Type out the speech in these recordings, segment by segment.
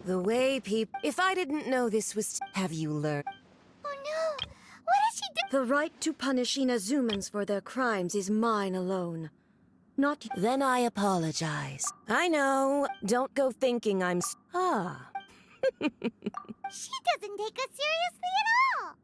The way people... If I didn't know this was... Have you learned? Oh no! What has she done? The right to punish Inazumans for their crimes is mine alone. Not... Then I apologize. I know. Don't go thinking I'm... Ah. She doesn't take us seriously at all!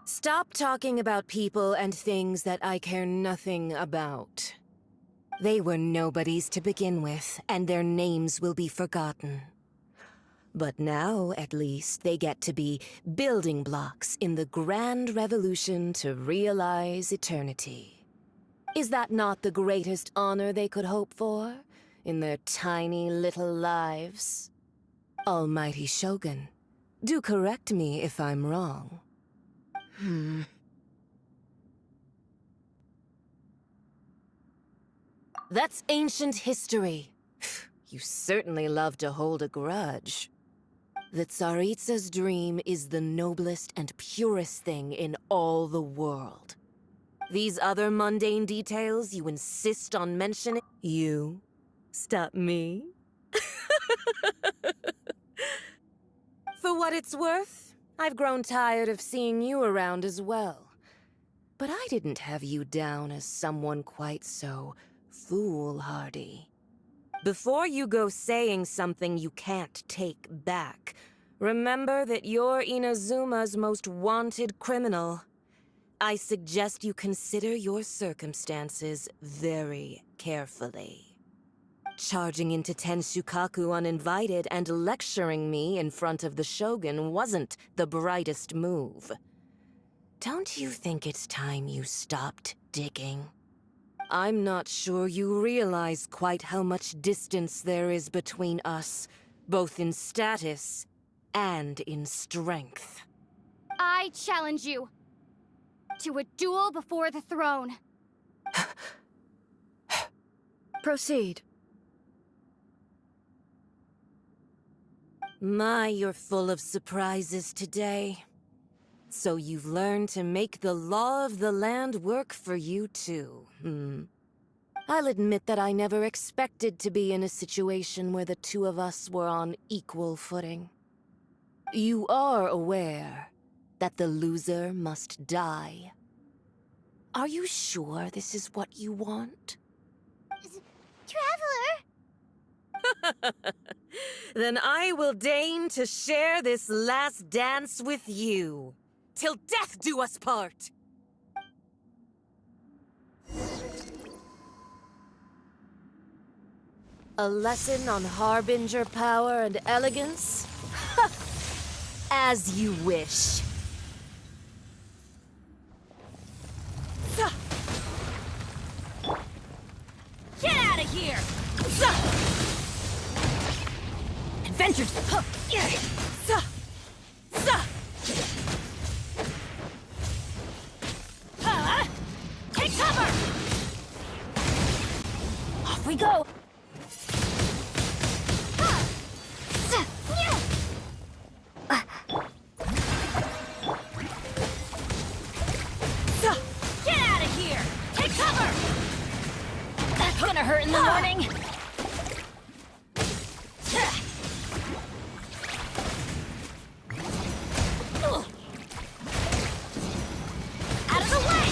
Stop talking about people and things that I care nothing about. They were nobodies to begin with, and their names will be forgotten. But now, at least, they get to be building blocks in the grand revolution to realize eternity. Is that not the greatest honor they could hope for in their tiny little lives? Almighty Shogun, do correct me if I'm wrong. That's ancient history. You certainly love to hold a grudge. The Tsaritsa's dream is the noblest and purest thing in all the world. These other mundane details you insist on mentioning... You stop me? For what it's worth, I've grown tired of seeing you around as well. But I didn't have you down as someone quite so foolhardy. Before you go saying something you can't take back, remember that you're Inuzuma's most wanted criminal. I suggest you consider your circumstances very carefully. Charging into Tenshukaku uninvited and lecturing me in front of the Shogun wasn't the brightest move. Don't you think it's time you stopped digging? I'm not sure you realize quite how much distance there is between us, both in status and in strength. I challenge you to a duel before the throne. Proceed. My, you're full of surprises today. So you've learned to make the law of the land work for you too, I'll admit that I never expected to be in a situation where the two of us were on equal footing. You are aware that the loser must die. Are you sure this is what you want? Traveler! Then I will deign to share this last dance with you. Till death do us part! A lesson on harbinger power and elegance? As you wish. Get out of here! Adventures! Take cover! Off we go! Get out of here! Take cover! That's gonna hurt in the morning! Out of the way!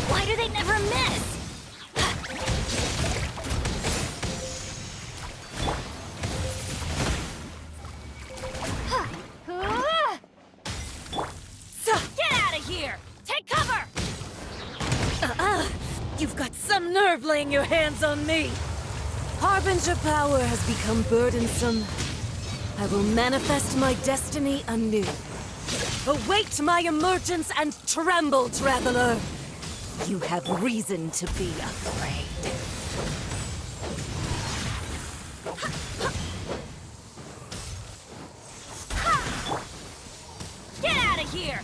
Why do they never miss? Get out of here! Take cover! You've got some nerve laying your hands on me! Harbinger power has become burdensome. I will manifest my destiny anew. Await my emergence and tremble, traveler! You have reason to be afraid. Get out of here!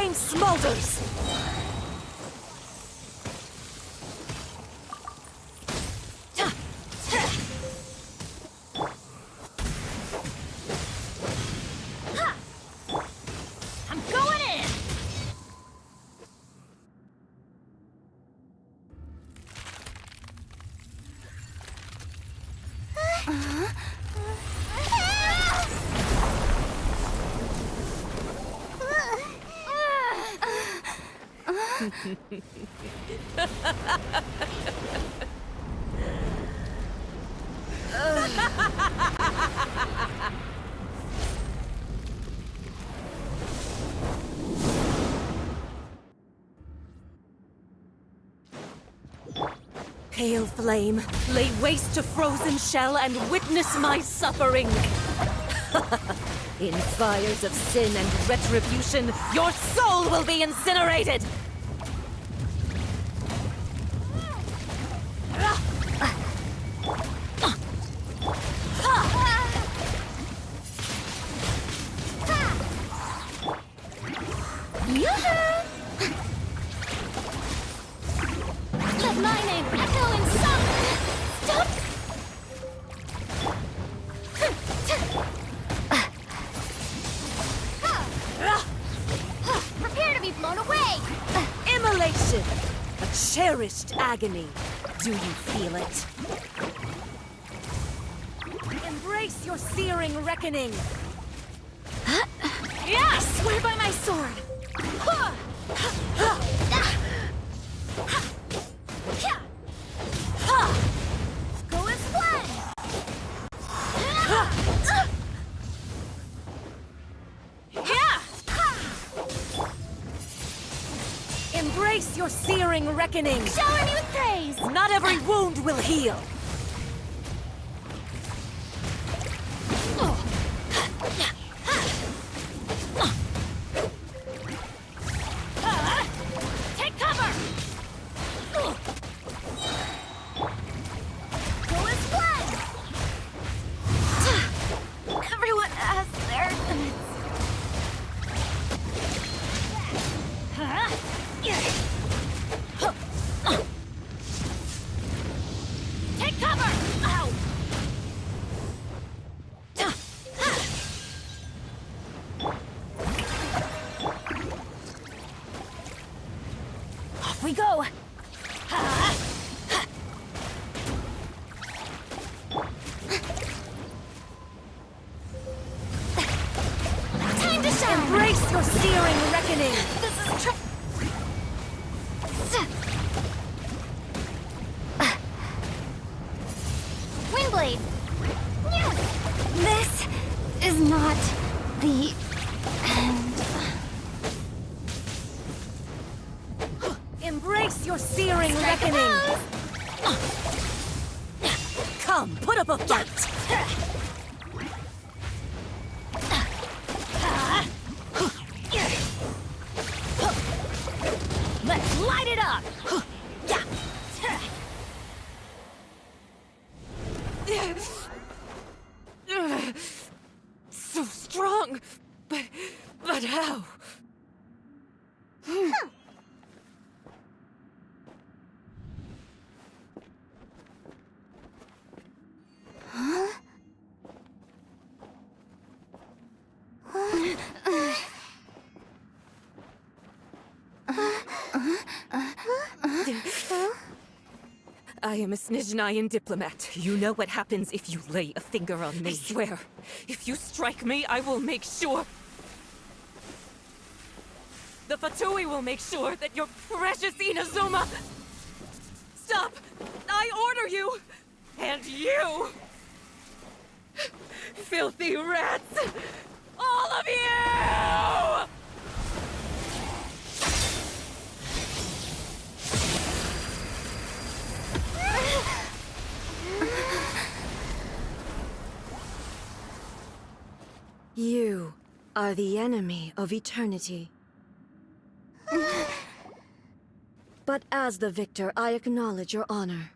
flame smolders! I'm going in! Pale flame, lay waste to frozen shell and witness my suffering! In fires of sin and retribution, your soul will be incinerated! Let my name echo in song! Stop! Prepare to be blown away! Immolation! A cherished agony. Do you feel it? Embrace your searing reckoning! Yeah! Swear by my sword! Go as planned! Embrace your searing reckoning! Shower me with praise! Not every wound will heal! Take cover! Go as planned! Everyone has their limits. Take cover! Ow! Off we go! Time to shine! Embrace your searing reckoning! This is Windblade! This is not the end. Embrace your searing reckoning! Come, put up a fight! Let's light it up! So strong, but how? I am a Snezhnayan diplomat. You know what happens if you lay a finger on me. I swear, if you strike me, I will make sure... The Fatui will make sure that your precious Inuzuma... Stop! I order you! And you! Filthy rats! All of you! You are the enemy of eternity. But as the victor, I acknowledge your honor.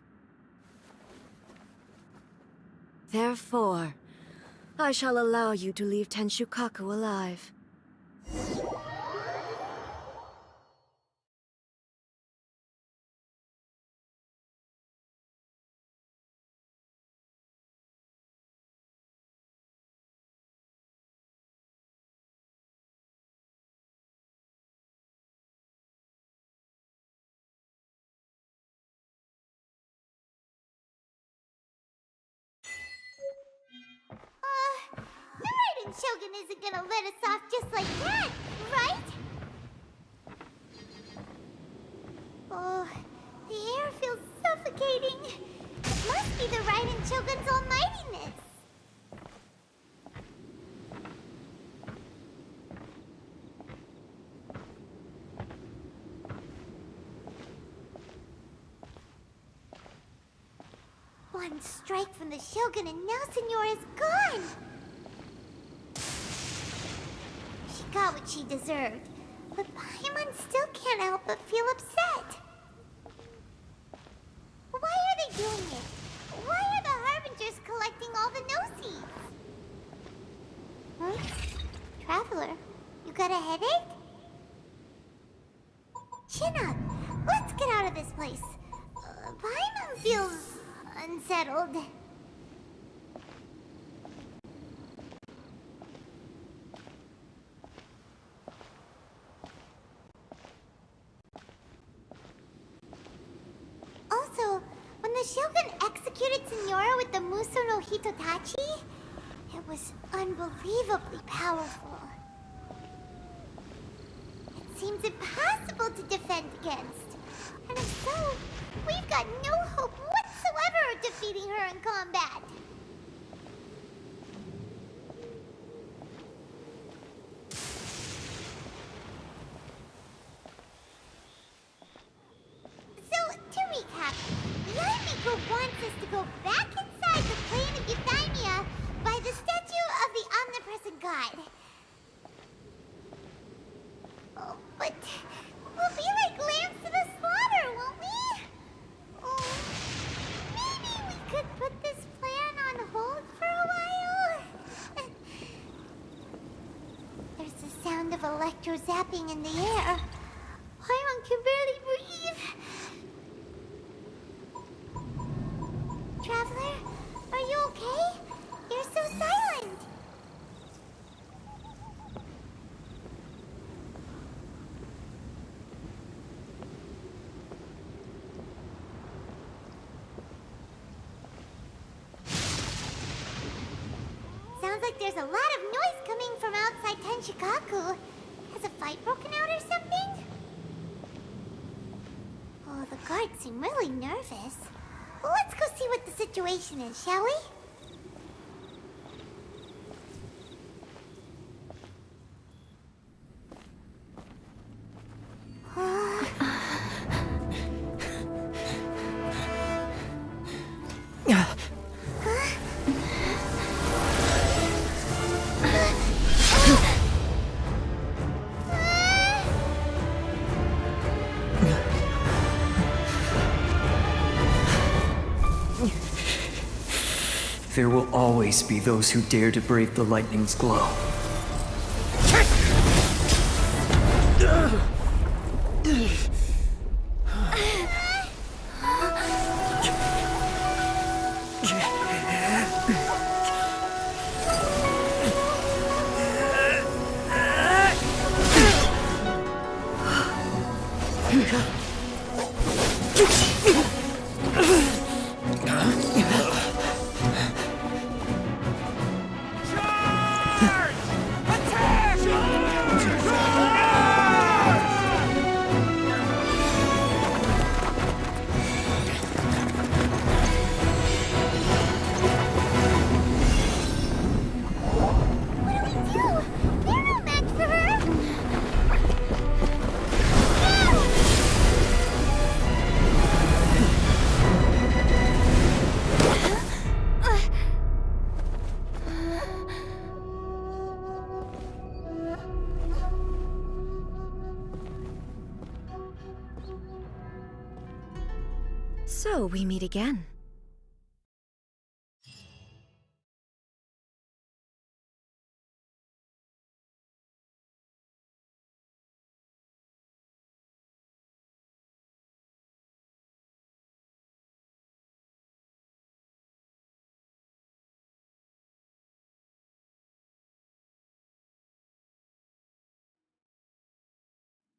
Therefore, I shall allow you to leave Tenshukaku alive. Shogun isn't gonna let us off just like that, right? Oh, the air feels suffocating. It must be the Raiden Shogun's almightiness. One strike from the Shogun and now Senora's gone! She got what she deserved, but Paimon still can't help but feel upset. Why are they doing it? Why are the Harbingers collecting all the no-seeds? Huh? Traveler, you got a headache? Chin up! Let's get out of this place. Paimon feels unsettled. Also, when the Shogun executed Senora with the Muso no Hitotachi, it was unbelievably powerful. It seems impossible to defend against. And if so, we've got no hope whatsoever of defeating her in combat. So, to recap, Yamiko wants us to go back inside the plane of Euthymia by the statue of the omnipresent god. Oh, but we'll be like lambs to the slaughter, won't we? Oh, maybe we could put this plan on hold for a while? There's the sound of electro-zapping in the air. Paimon can barely breathe. Traveler, are you okay? You're so silent. Sounds like there's a lot of noise coming from outside Tenshikaku. Has a fight broken out or something? Oh, the guards seem really nervous. Well, let's go see what the situation is, shall we? There will always be those who dare to brave the lightning's glow. So we meet again.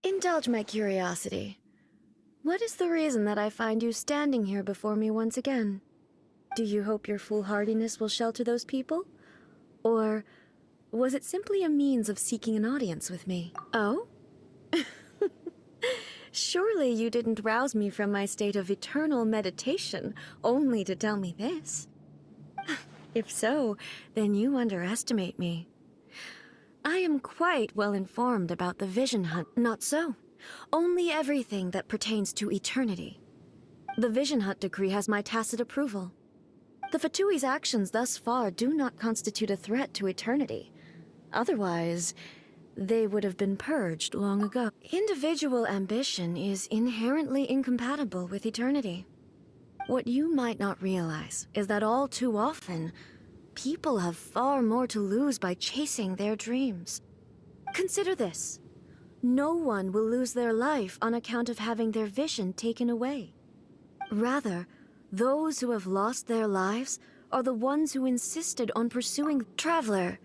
Indulge my curiosity. What is the reason that I find you standing here before me once again? Do you hope your foolhardiness will shelter those people? Or Was it simply a means of seeking an audience with me? Oh? Surely you didn't rouse me from my state of eternal meditation only to tell me this. If so, then you underestimate me. I am quite well informed about the vision hunt. Not so. Only everything that pertains to eternity. The vision hunt decree has my tacit approval. The Fatui's actions thus far do not constitute a threat to eternity. Otherwise, they would have been purged long ago. Individual ambition is inherently incompatible with eternity. What you might not realize is that all too often, people have far more to lose by chasing their dreams. Consider this. No one will lose their life on account of having their vision taken away. Rather, those who have lost their lives are the ones who insisted on pursuing. Traveler,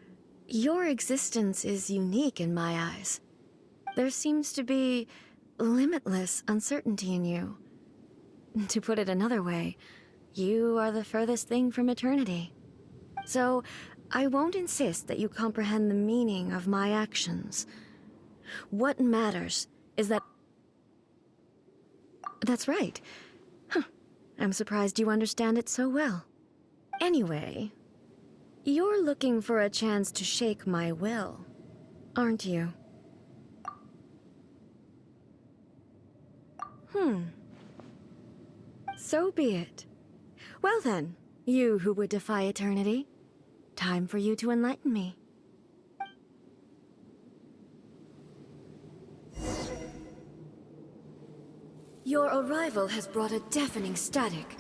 your existence is unique in my eyes. There seems to be limitless uncertainty in you. To put it another way, you are the furthest thing from eternity. So, I won't insist that you comprehend the meaning of my actions. What matters is that... That's right. I'm surprised you understand it so well. Anyway, you're looking for a chance to shake my will, aren't you? So be it. Well then, you who would defy eternity, time for you to enlighten me. Your arrival has brought a deafening static.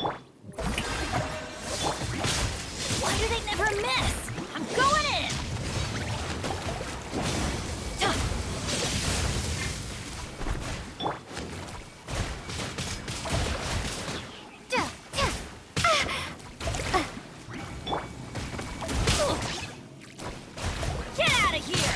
Why do they never miss? I'm going in! Get out of here!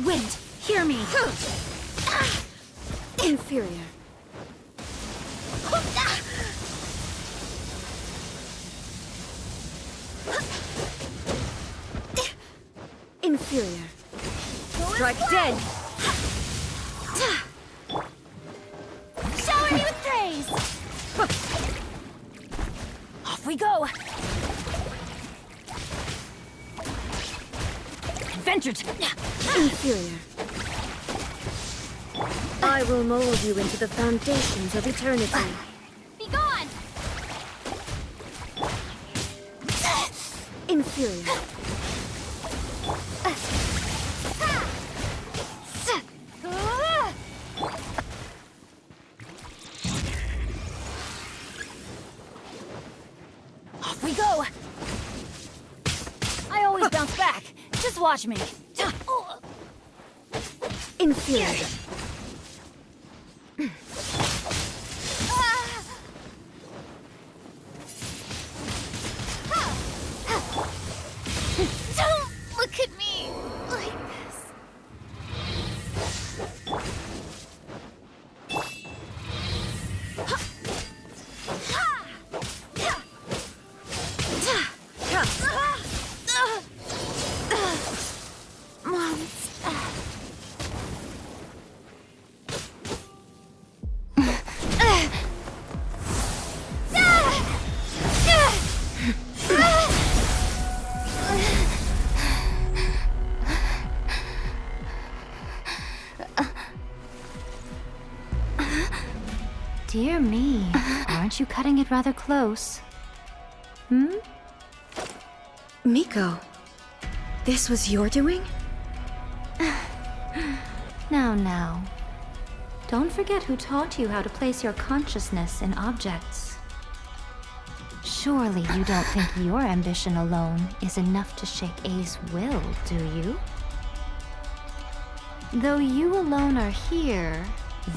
Wind, hear me! Inferior. Inferior. Strike dead! Shower me with praise! Off we go! Adventure Inferior. I will mold you into the foundations of eternity. Be gone! Inferior. Off we go! I always bounce back. Just watch me. Inferior. Don't look at me like this. Dear me, aren't you cutting it rather close? Miko, this was your doing? Now. Don't forget who taught you how to place your consciousness in objects. Surely you don't think your ambition alone is enough to shake A's will, do you? Though you alone are here,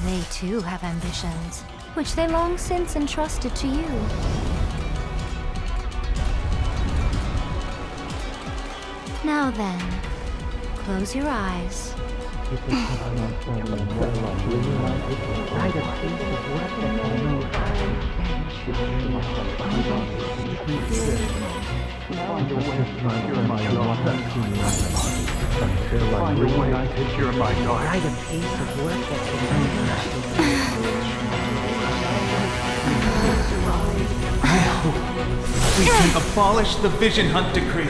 they too have ambitions, which they long since entrusted to you. Now then, close your eyes We can abolish the Vision Hunt Decree.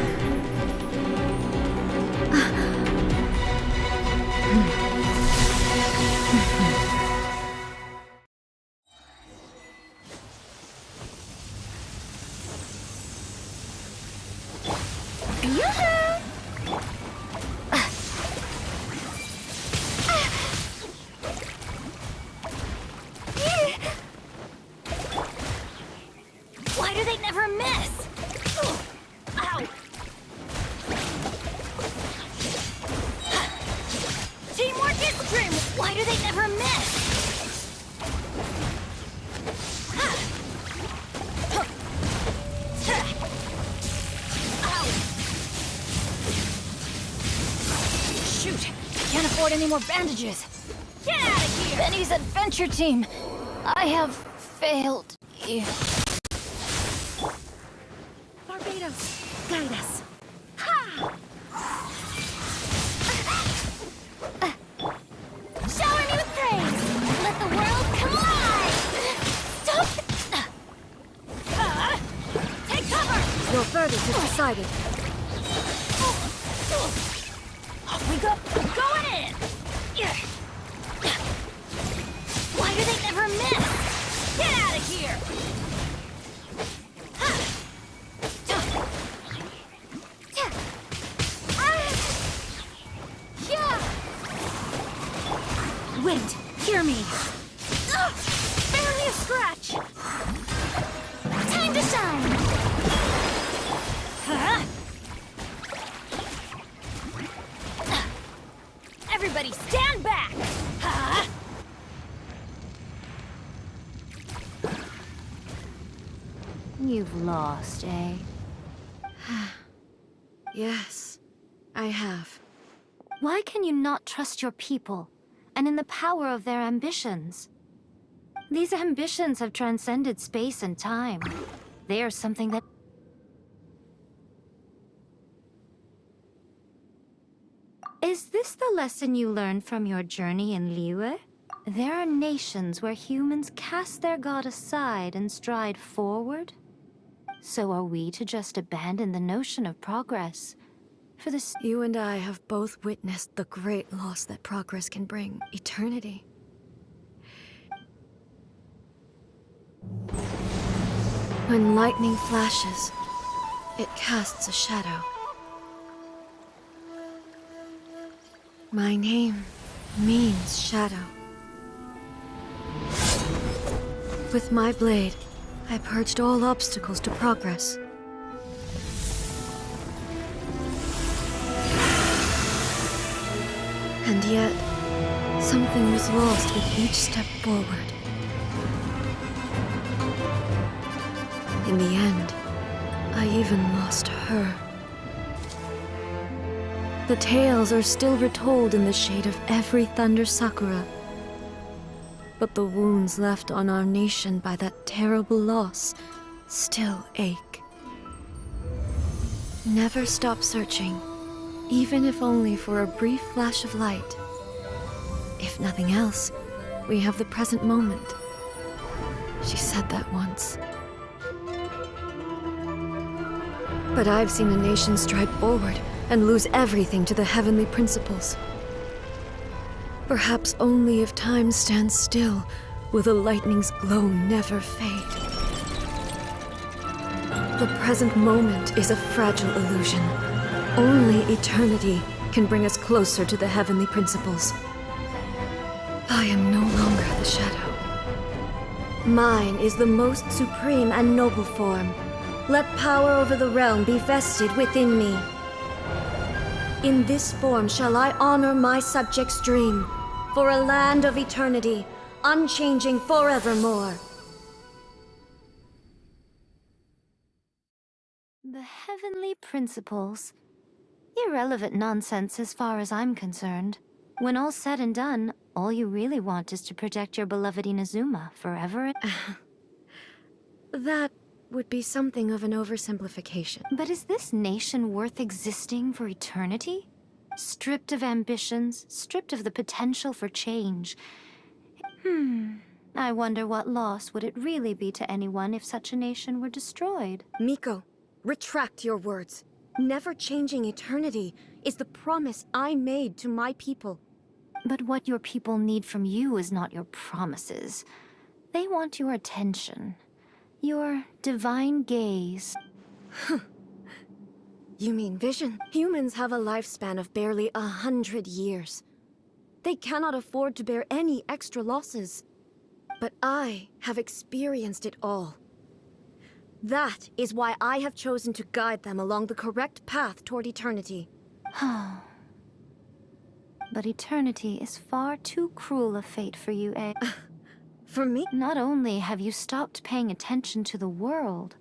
Why do they never miss? Ow! Teamwork is dream! Why do they never miss? Ow! Shoot! Can't afford any more bandages. Get out of here! Benny's adventure team! I have failed you. Barbados, guide us. Shower me with praise! Let the world collide! Stop! Take cover! Your verdict is decided. Off we go! Going in! Why do they never miss? Get out of here! Wind, hear me. Barely a scratch! Time to shine! Everybody stand back! You've lost, eh? Yes, I have. Why can you not trust your people, and in the power of their ambitions? These ambitions have transcended space and time. They are something that... Is this the lesson you learned from your journey in Liyue? There are nations where humans cast their god aside and stride forward. So are we to just abandon the notion of progress for this? You and I have both witnessed the great loss that progress can bring. Eternity. When lightning flashes, it casts a shadow. My name means shadow. With my blade, I purged all obstacles to progress. And yet, something was lost with each step forward. In the end, I even lost her. The tales are still retold in the shade of every thunder sakura. But the wounds left on our nation by that terrible loss still ache. Never stop searching, even if only for a brief flash of light. If nothing else, we have the present moment. She said that once. But I've seen a nation stride forward and lose everything to the heavenly principles. Perhaps only if time stands still will the lightning's glow never fade. The present moment is a fragile illusion. Only eternity can bring us closer to the heavenly principles. I am no longer the shadow. Mine is the most supreme and noble form. Let power over the realm be vested within me. In this form shall I honor my subjects' dream, for a land of eternity, unchanging forevermore. The heavenly principles. Irrelevant nonsense as far as I'm concerned. When all's said and done, all you really want is to protect your beloved Inuzuma forever. That would be something of an oversimplification. But is this nation worth existing for eternity? Stripped of ambitions, stripped of the potential for change. I wonder what loss would it really be to anyone if such a nation were destroyed? Miko, retract your words. Never changing eternity is the promise I made to my people. But what your people need from you is not your promises. They want your attention. Your divine gaze. You mean vision? Humans have a lifespan of barely 100 years. They cannot afford to bear any extra losses. But I have experienced it all. That is why I have chosen to guide them along the correct path toward eternity. But eternity is far too cruel a fate for you, eh? For me? Not only have you stopped paying attention to the world,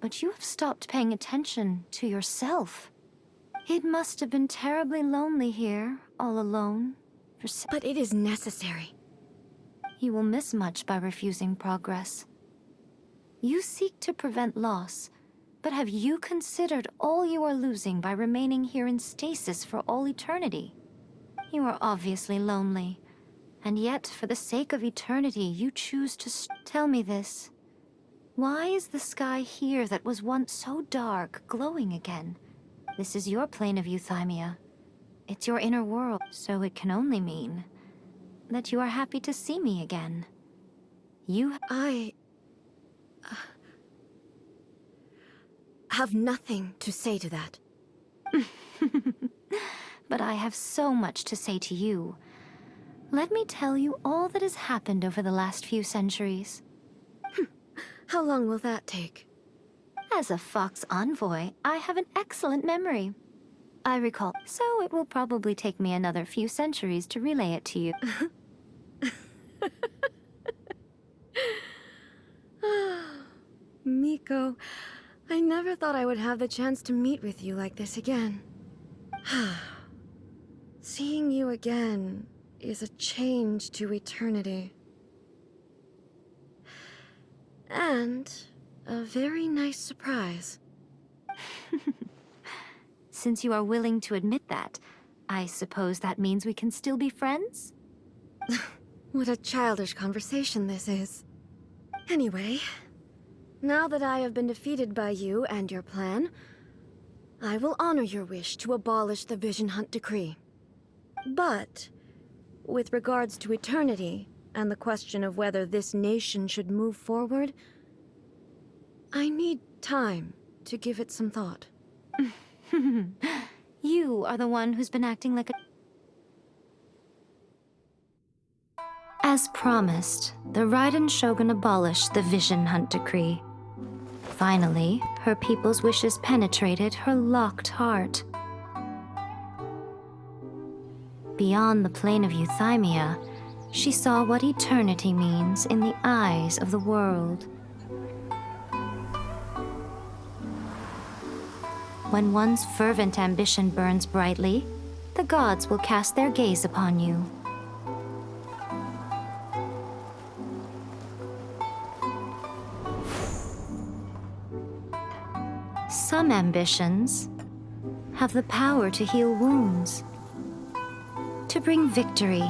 but you have stopped paying attention to yourself. It must have been terribly lonely here, all alone. But it is necessary. You will miss much by refusing progress. You seek to prevent loss, but have you considered all you are losing by remaining here in stasis for all eternity? You are obviously lonely, and yet for the sake of eternity you choose to tell me this. Why is the sky here that was once so dark glowing again? This is your plane of euthymia. It's your inner world, so it can only mean that you are happy to see me again. I have nothing to say to that. But I have so much to say to you. Let me tell you all that has happened over the last few centuries. How long will that take? As a Fox envoy, I have an excellent memory. I recall, so it will probably take me another few centuries to relay it to you. Miko, I never thought I would have the chance to meet with you like this again. Seeing you again is a change to eternity. And a very nice surprise. Since you are willing to admit that, I suppose that means we can still be friends? What a childish conversation this is. Anyway, now that I have been defeated by you and your plan, I will honor your wish to abolish the Vision Hunt Decree. But, with regards to eternity, and the question of whether this nation should move forward, I need time to give it some thought. You are the one who's been acting like a... As promised, the Raiden Shogun abolished the Vision Hunt Decree. Finally, her people's wishes penetrated her locked heart. Beyond the plane of euthymia, she saw what eternity means in the eyes of the world. When one's fervent ambition burns brightly, the gods will cast their gaze upon you. Some ambitions have the power to heal wounds, to bring victory,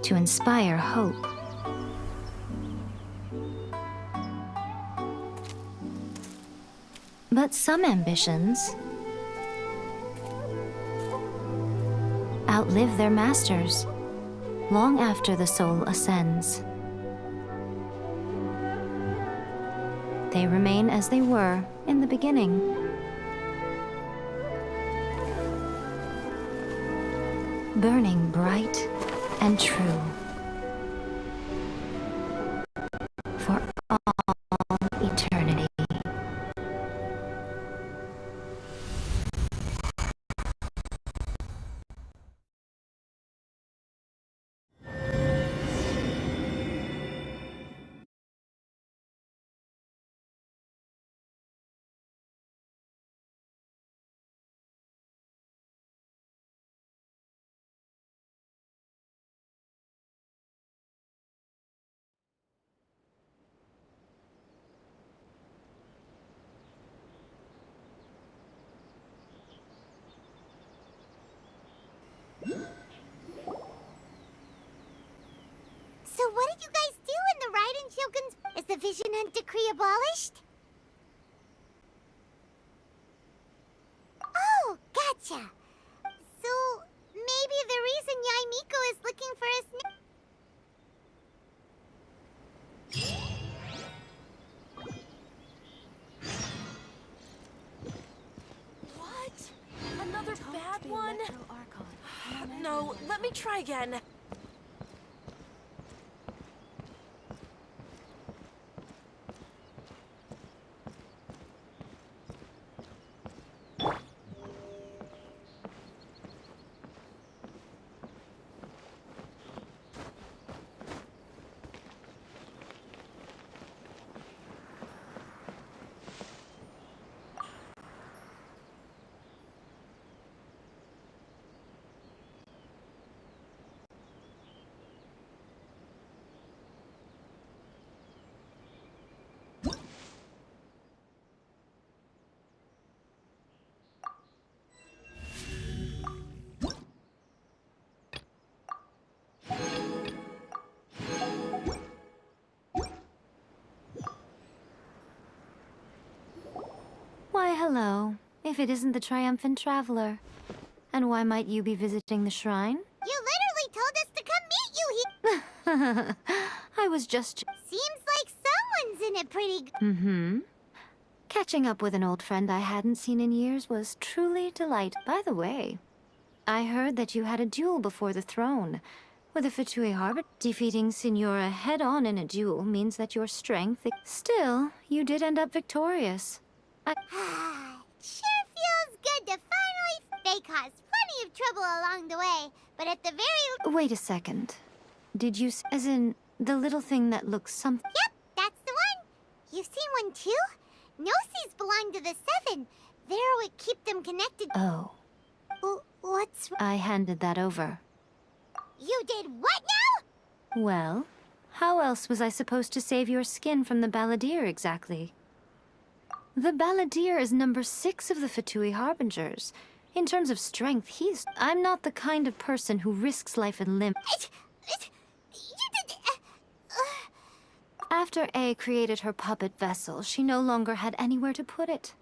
to inspire hope. But some ambitions outlive their masters long after the soul ascends. They remain as they were in the beginning. Burning bright and true. For all eternity. So what did you guys do in the Raiden Shogun's... Is the Vision Hunt decree abolished? Oh, gotcha. So, maybe the reason Yaimiko is looking for us What? Another bad one? No, let me try again. Why, hello. If it isn't the triumphant traveler. And why might you be visiting the shrine? You literally told us to come meet you here. I was just... Seems like someone's in it pretty good. Mm-hmm. Catching up with an old friend I hadn't seen in years was truly delightful. By the way, I heard that you had a duel before the throne. With a Fatui Harbor, defeating Signora head-on in a duel means that your strength... Still, you did end up victorious. Sure feels good to finally... They caused plenty of trouble along the way, but at the very... Wait a second. Did you as in, the little thing that looks something... Yep, that's the one. You've seen one too? Gnosis belong to the Seven. They're what keep them connected. Oh. What's... I handed that over. You did what now? Well, how else was I supposed to save your skin from the Balladeer exactly? The Balladeer is number 6 of the Fatui Harbingers. In terms of strength, he's... I'm not the kind of person who risks life and limb. You did... After A created her puppet vessel, she no longer had anywhere to put it.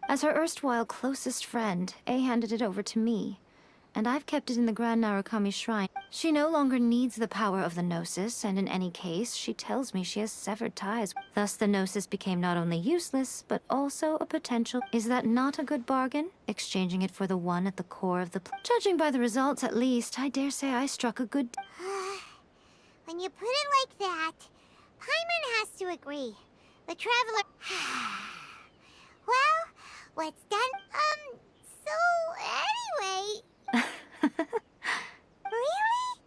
As her erstwhile closest friend, A handed it over to me. And I've kept it in the Grand Narukami Shrine. She no longer needs the power of the Gnosis, and in any case, she tells me she has severed ties. Thus, the Gnosis became not only useless, but also a potential. Is that not a good bargain? Exchanging it for the one at the core of the... Judging by the results, at least, I dare say I struck a good... When you put it like that, Paimon has to agree. The Traveler... Well, what's done... So, anyway... Really?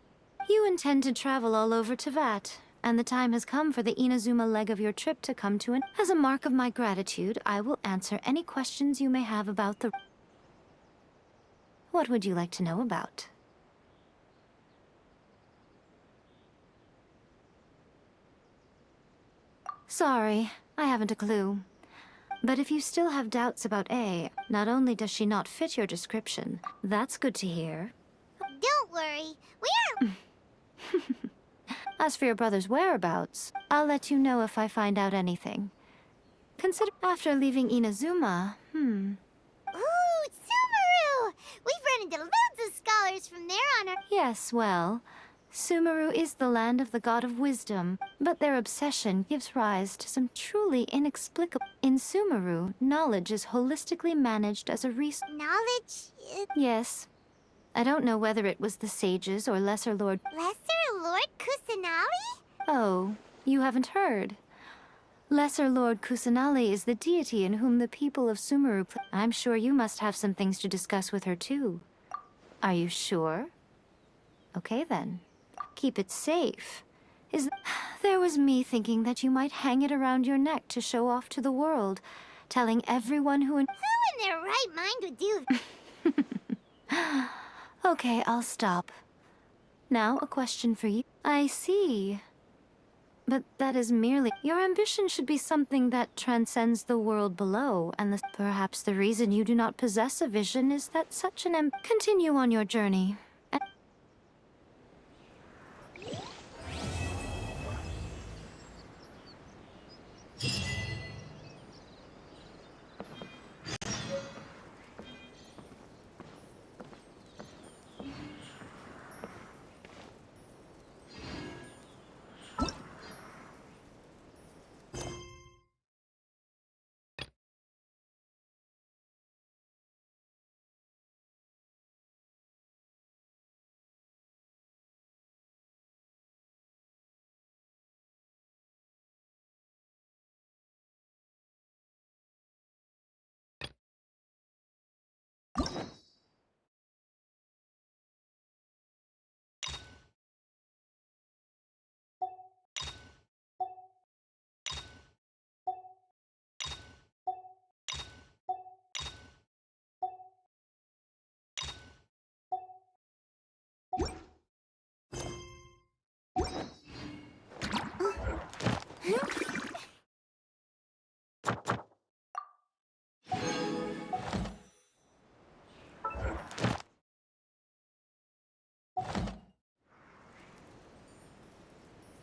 You intend to travel all over Teyvat, and the time has come for the Inuzuma leg of your trip to come to an... As a mark of my gratitude, I will answer any questions you may have about the... What would you like to know about? Sorry, I haven't a clue. But if you still have doubts about A, not only does she not fit your description, that's good to hear. Don't worry. We are... As for your brother's whereabouts, I'll let you know if I find out anything. Consider after leaving Inazuma, Ooh, Sumeru! We've run into loads of scholars from there on our... Yes, well, Sumeru is the land of the god of wisdom, but their obsession gives rise to some truly inexplicable... In Sumeru, knowledge is holistically managed as a resource. Knowledge... Yes. I don't know whether it was the sages or Lesser Lord... Lesser Lord Kusanali? Oh, you haven't heard. Lesser Lord Kusanali is the deity in whom the people of Sumeru... I'm sure you must have some things to discuss with her too. Are you sure? Okay then. Keep it safe. There was me thinking that you might hang it around your neck to show off to the world, telling everyone who... Who in their right mind would do... Okay, I'll stop. Now, a question for you. I see. But that is merely... Your ambition should be something that transcends the world below, and perhaps the reason you do not possess a vision is that such an Continue on your journey.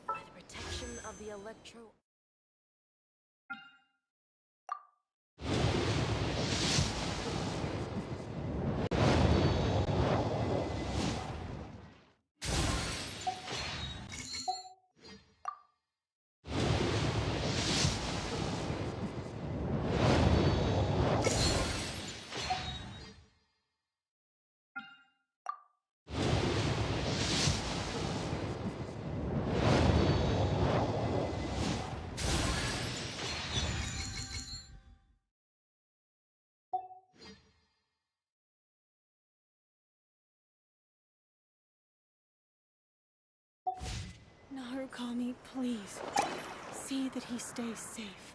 By the protection of the electro... Narukami, please. See that he stays safe.